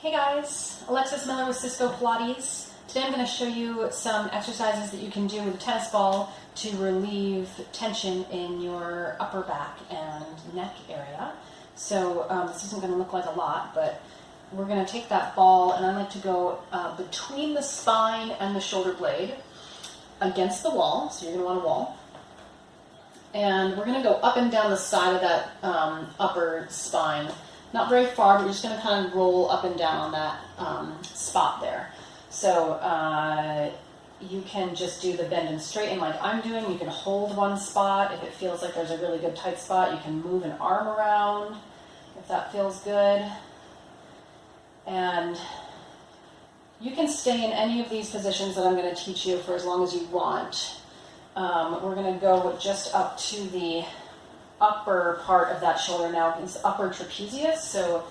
Hey guys, Alexis Miller with Cisco Pilates. Today I'm going to show you some exercises that you can do with a tennis ball to relieve tension in your upper back and neck area. So this isn't going to look like a lot, but we're going to take that ball and I like to go between the spine and the shoulder blade against the wall, so you're going to want a wall. And we're going to go up and down the side of that upper spine. Not very far, but you're just going to kind of roll up and down on that spot there. So you can just do the bend and straighten like I'm doing. You can hold one spot. If it feels like there's a really good tight spot, you can move an arm around if that feels good. And you can stay in any of these positions that I'm going to teach you for as long as you want. We're going to go just up to the upper part of that shoulder now. It's upper trapezius, so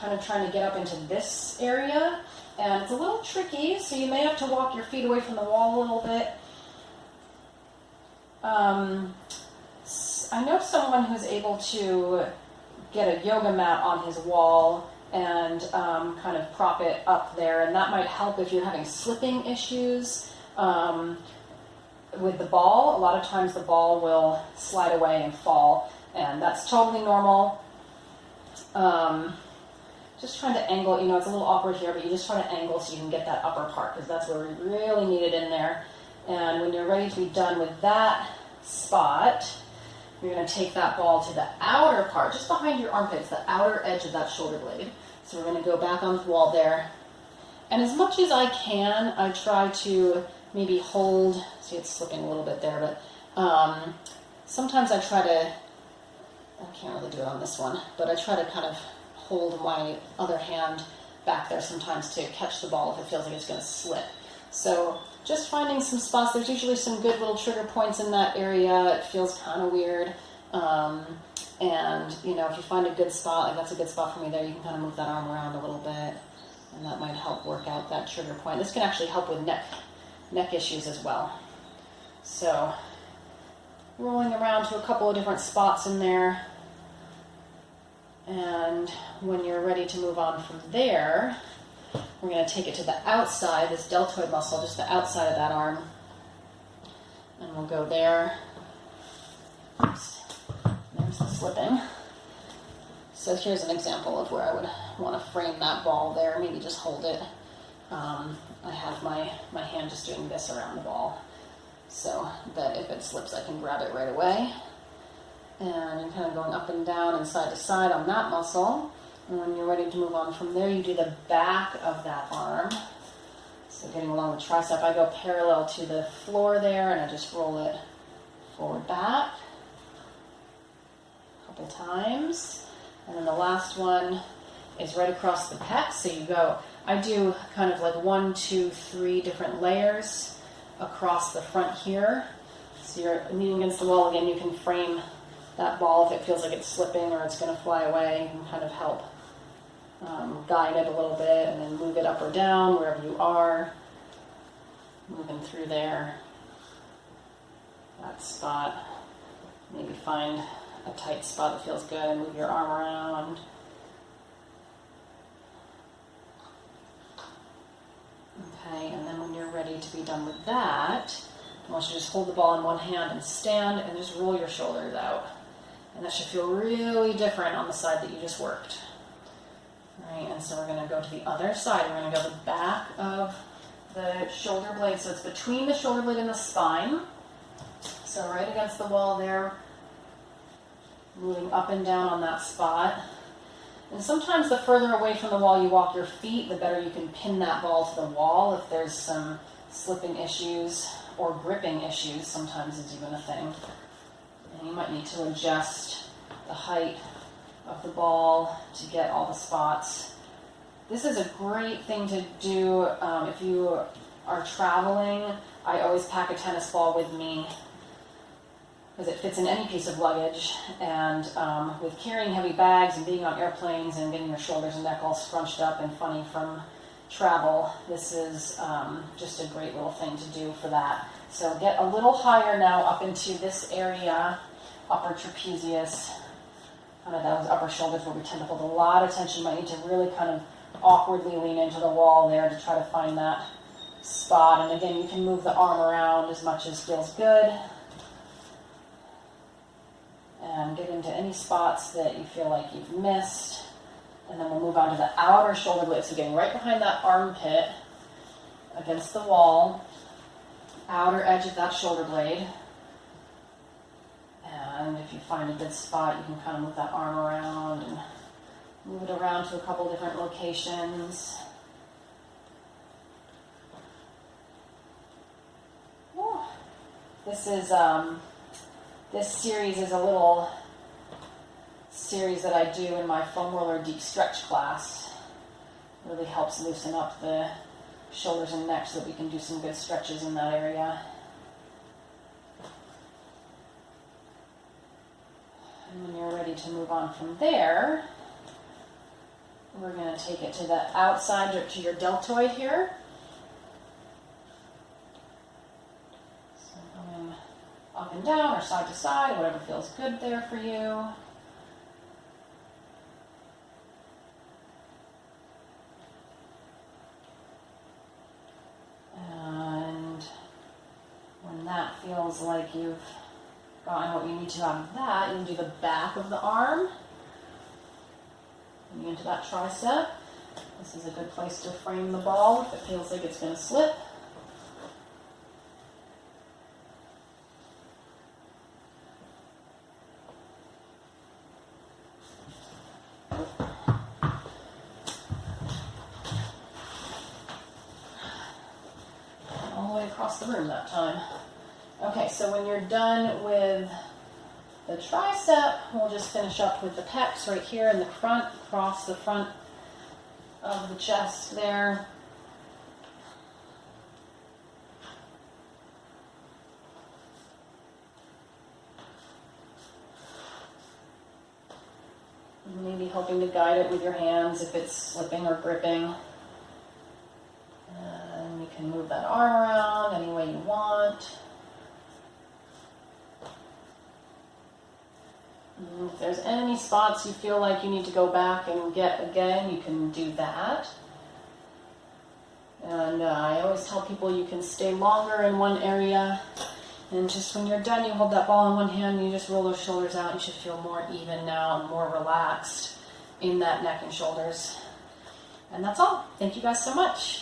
kind of trying to get up into this area. And it's a little tricky, so you may have to walk your feet away from the wall a little bit. I know someone who's able to get a yoga mat on his wall and kind of prop it up there, and that might help if you're having slipping issues. With the ball, a lot of times the ball will slide away and fall, and that's totally normal. Just trying to angle, it's a little awkward here, but you just try to angle so you can get that upper part, because that's where we really need it in there. And when you're ready to be done with that spot, you're going to take that ball to the outer part, just behind your armpits, the outer edge of that shoulder blade. So we're going to go back on the wall there. And as much as I can, I try to maybe hold, see it's slipping a little bit there, but sometimes I can't really do it on this one, but I try to kind of hold my other hand back there sometimes to catch the ball if it feels like it's going to slip. So just finding some spots. There's usually some good little trigger points in that area. It feels kind of weird. And if you find a good spot, like that's a good spot for me there, you can kind of move that arm around a little bit, and that might help work out that trigger point. This can actually help with neck issues as well. So rolling around to a couple of different spots in there, and when you're ready to move on from there, we're going to take it to the outside, this deltoid muscle, just the outside of that arm, and we'll go there. Oops. There's the slipping. So here's an example of where I would want to frame that ball there, maybe just hold it. I have my hand just doing this around the ball, so that if it slips, I can grab it right away. And you're kind of going up and down and side to side on that muscle. And when you're ready to move on from there, you do the back of that arm. So getting along the tricep, I go parallel to the floor there, and I just roll it forward back a couple times. And then the last one is right across the pecs. So you go, I do kind of like 1, 2, 3 different layers across the front here. So you're leaning against the wall again. You can frame that ball if it feels like it's slipping or it's going to fly away. You can kind of help guide it a little bit, and then move it up or down wherever you are. Moving through there, that spot. Maybe find a tight spot that feels good and move your arm around. Okay, and then when you're ready to be done with that, I want you to just hold the ball in one hand and stand and just roll your shoulders out. And that should feel really different on the side that you just worked. All right, and so we're going to go to the other side. We're going to go the back of the shoulder blade. So it's between the shoulder blade and the spine. So right against the wall there, moving up and down on that spot. And sometimes the further away from the wall you walk your feet, the better you can pin that ball to the wall. If there's some slipping issues or gripping issues, sometimes it's even a thing. And you might need to adjust the height of the ball to get all the spots. This is a great thing to do if you are traveling. I always pack a tennis ball with me because it fits in any piece of luggage, and with carrying heavy bags and being on airplanes and getting your shoulders and neck all scrunched up and funny from travel, this is just a great little thing to do for that. So get a little higher now up into this area, upper trapezius, kind of those upper shoulders where we tend to hold a lot of tension. You might need to really kind of awkwardly lean into the wall there to try to find that spot. And again, you can move the arm around as much as feels good. And get into any spots that you feel like you've missed. And then we'll move on to the outer shoulder blade. So getting right behind that armpit against the wall, outer edge of that shoulder blade. And if you find a good spot, you can kind of move that arm around and move it around to a couple different locations. Yeah. This series is a little series that I do in my foam roller deep stretch class. It really helps loosen up the shoulders and neck so that we can do some good stretches in that area. And when you're ready to move on from there, we're going to take it to the outside or to your deltoid here. So going up and down or side to side, whatever feels good there for you. And when that feels like you've gotten what you need to out of that, you can do the back of the arm. And into that tricep. This is a good place to frame the ball if it feels like it's going to slip. All the way across the room that time. Okay, so when you're done with the tricep, we'll just finish up with the pecs right here in the front, across the front of the chest there. Maybe helping to guide it with your hands if it's slipping or gripping. And you can move that arm around any way you want. If there's any spots you feel like you need to go back and get again, you can do that. And I always tell people you can stay longer in one area. And just when you're done, you hold that ball in one hand and you just roll those shoulders out. You should feel more even now and more relaxed in that neck and shoulders. And that's all. Thank you guys so much.